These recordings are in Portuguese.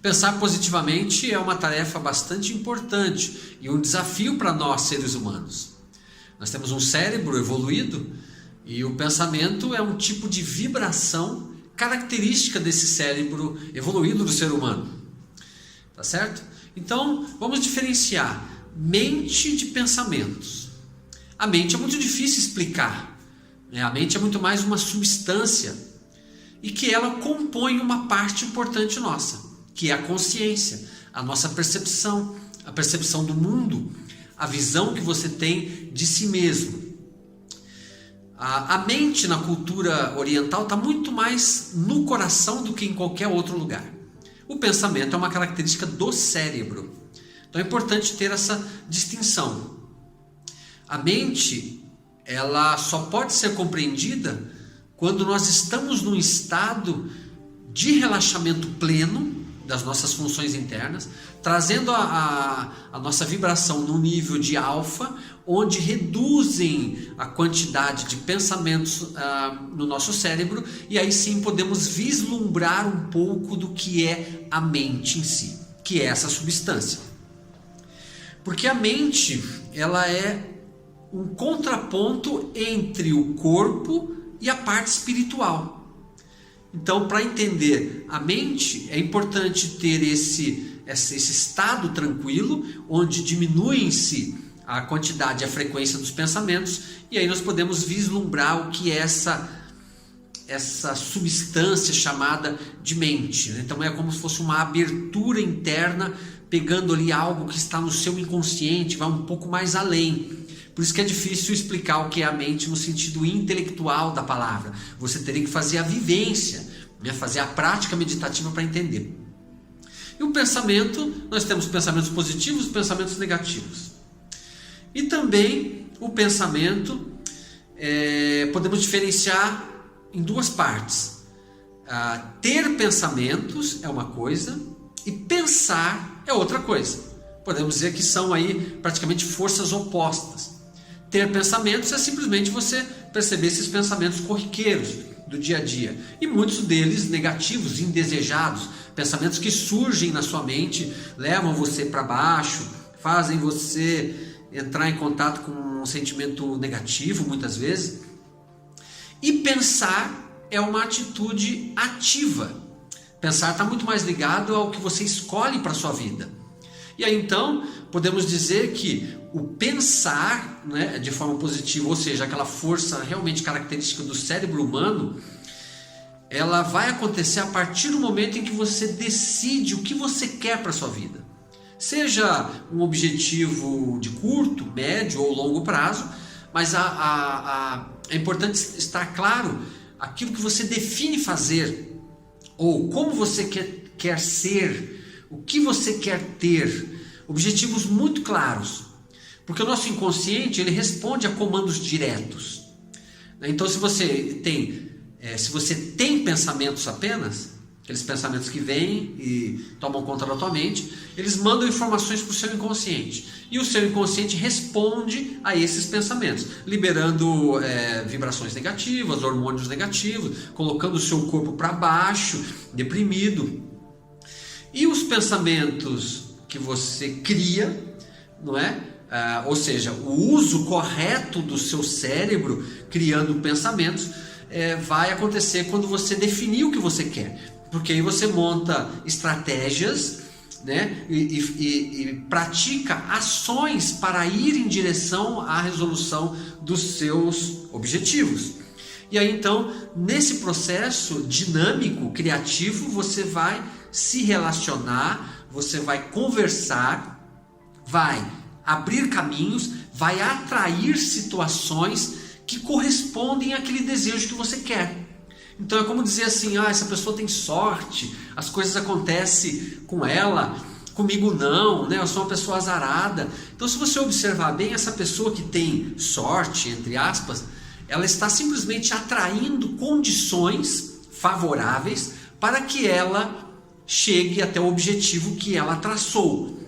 Pensar positivamente é uma tarefa bastante importante e um desafio para nós, seres humanos. Nós temos um cérebro evoluído e o pensamento é um tipo de vibração característica desse cérebro evoluído do ser humano. Tá certo? Então, vamos diferenciar mente de pensamentos. A mente é muito difícil explicar, né? A mente é muito mais uma substância e que ela compõe uma parte importante nossa, que é a consciência, a nossa percepção, a percepção do mundo, a visão que você tem de si mesmo. A mente na cultura oriental está muito mais no coração do que em qualquer outro lugar. O pensamento é uma característica do cérebro. Então é importante ter essa distinção. A mente, ela só pode ser compreendida quando nós estamos num estado de relaxamento pleno das nossas funções internas, trazendo a nossa vibração num nível de alfa, onde reduzem a quantidade de pensamentos no nosso cérebro, e aí sim podemos vislumbrar um pouco do que é a mente em si, que é essa substância. Porque a mente, ela é um contraponto entre o corpo e a parte espiritual. Então, para entender a mente, é importante ter esse estado tranquilo, onde diminui-se a quantidade e a frequência dos pensamentos, e aí nós podemos vislumbrar o que é essa substância chamada de mente. Então, é como se fosse uma abertura interna, pegando ali algo que está no seu inconsciente, vai um pouco mais além. Por isso que é difícil explicar o que é a mente no sentido intelectual da palavra. Você teria que fazer a vivência, né? Fazer a prática meditativa para entender. E o pensamento, nós temos pensamentos positivos e pensamentos negativos. E também o pensamento, podemos diferenciar em duas partes. Ter pensamentos é uma coisa e pensar é outra coisa. Podemos dizer que são aí praticamente forças opostas. Ter pensamentos é simplesmente você perceber esses pensamentos corriqueiros do dia a dia. E muitos deles negativos, indesejados. Pensamentos que surgem na sua mente, levam você para baixo, fazem você entrar em contato com um sentimento negativo muitas vezes. E pensar é uma atitude ativa. Pensar está muito mais ligado ao que você escolhe para a sua vida. E aí então podemos dizer que o pensar, né, de forma positiva, ou seja, aquela força realmente característica do cérebro humano, ela vai acontecer a partir do momento em que você decide o que você quer para a sua vida. Seja um objetivo de curto, médio ou longo prazo, mas é importante estar claro aquilo que você define fazer, ou como você quer ser, o que você quer ter, objetivos muito claros, porque o nosso inconsciente ele responde a comandos diretos. Então se você tem pensamentos apenas, aqueles pensamentos que vêm e tomam conta da tua mente, eles mandam informações para o seu inconsciente, e o seu inconsciente responde a esses pensamentos, liberando vibrações negativas, hormônios negativos, colocando o seu corpo para baixo, deprimido. E os pensamentos que você cria, não é? Ou seja, o uso correto do seu cérebro criando pensamentos vai acontecer quando você definir o que você quer. Porque aí você monta estratégias, né? e pratica ações para ir em direção à resolução dos seus objetivos. E aí então, nesse processo dinâmico, criativo, você vai se relacionar, você vai conversar, vai abrir caminhos, vai atrair situações que correspondem àquele desejo que você quer. Então é como dizer assim, essa pessoa tem sorte, as coisas acontecem com ela, comigo não, né? Eu sou uma pessoa azarada. Então se você observar bem, essa pessoa que tem sorte, entre aspas, ela está simplesmente atraindo condições favoráveis para que ela chegue até o objetivo que ela traçou.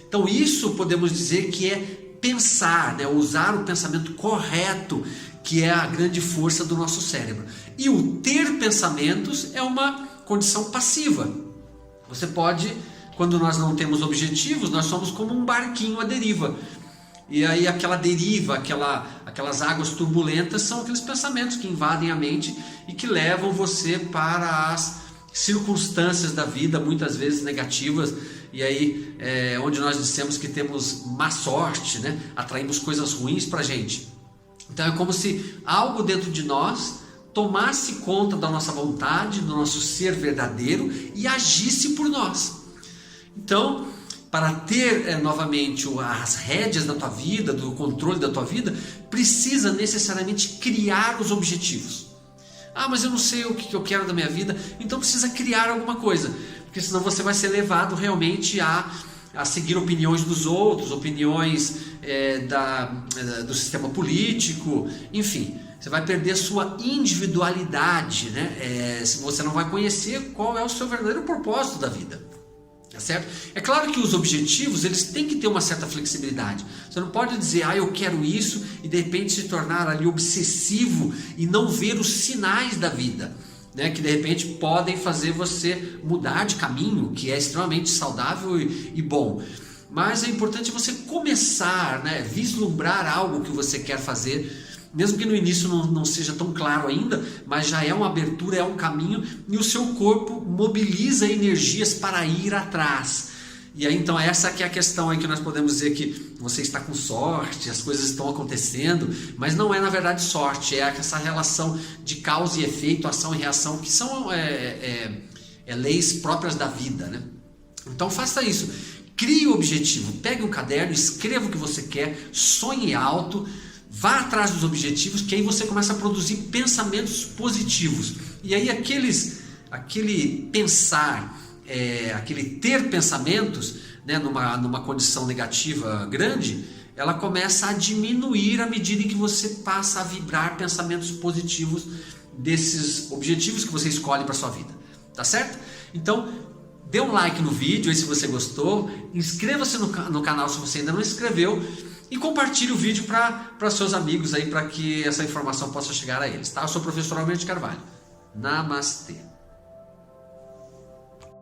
Então isso podemos dizer que é pensar, né? Usar o pensamento correto, que é a grande força do nosso cérebro. E o ter pensamentos é uma condição passiva. Você pode, quando nós não temos objetivos, nós somos como um barquinho à deriva. E aí aquela deriva, aquelas águas turbulentas são aqueles pensamentos que invadem a mente e que levam você para as circunstâncias da vida, muitas vezes negativas, e aí onde nós dissemos que temos má sorte, né? Atraímos coisas ruins para a gente. Então é como se algo dentro de nós tomasse conta da nossa vontade, do nosso ser verdadeiro e agisse por nós. Então, para ter novamente as rédeas da tua vida, do controle da tua vida, precisa necessariamente criar os objetivos. Ah, mas eu não sei o que eu quero da minha vida, então precisa criar alguma coisa, porque senão você vai ser levado realmente a seguir opiniões dos outros, opiniões do sistema político, enfim, você vai perder a sua individualidade, né? Você não vai conhecer qual é o seu verdadeiro propósito da vida. Tá certo? É claro que os objetivos eles têm que ter uma certa flexibilidade. Você não pode dizer, eu quero isso e de repente se tornar ali obsessivo e não ver os sinais da vida, né? Que de repente podem fazer você mudar de caminho, que é extremamente saudável e bom. Mas é importante você começar, né? Vislumbrar algo que você quer fazer, mesmo que no início não seja tão claro ainda, mas já é uma abertura, é um caminho, e o seu corpo mobiliza energias para ir atrás. E aí então essa que é a questão aí que nós podemos dizer que você está com sorte, as coisas estão acontecendo, mas não é na verdade sorte, é essa relação de causa e efeito, ação e reação, que são leis próprias da vida, né? Então faça isso, crie o objetivo, pegue um caderno, escreva o que você quer, sonhe alto, vá atrás dos objetivos, que aí você começa a produzir pensamentos positivos. E aí aquele pensar, aquele ter pensamentos, né, numa condição negativa grande, ela começa a diminuir à medida em que você passa a vibrar pensamentos positivos desses objetivos que você escolhe para sua vida. Tá certo? Então, dê um like no vídeo aí se você gostou, inscreva-se no canal se você ainda não inscreveu, e compartilhe o vídeo para seus amigos aí, para que essa informação possa chegar a eles, tá? Eu sou o professor Almeida de Carvalho. Namastê.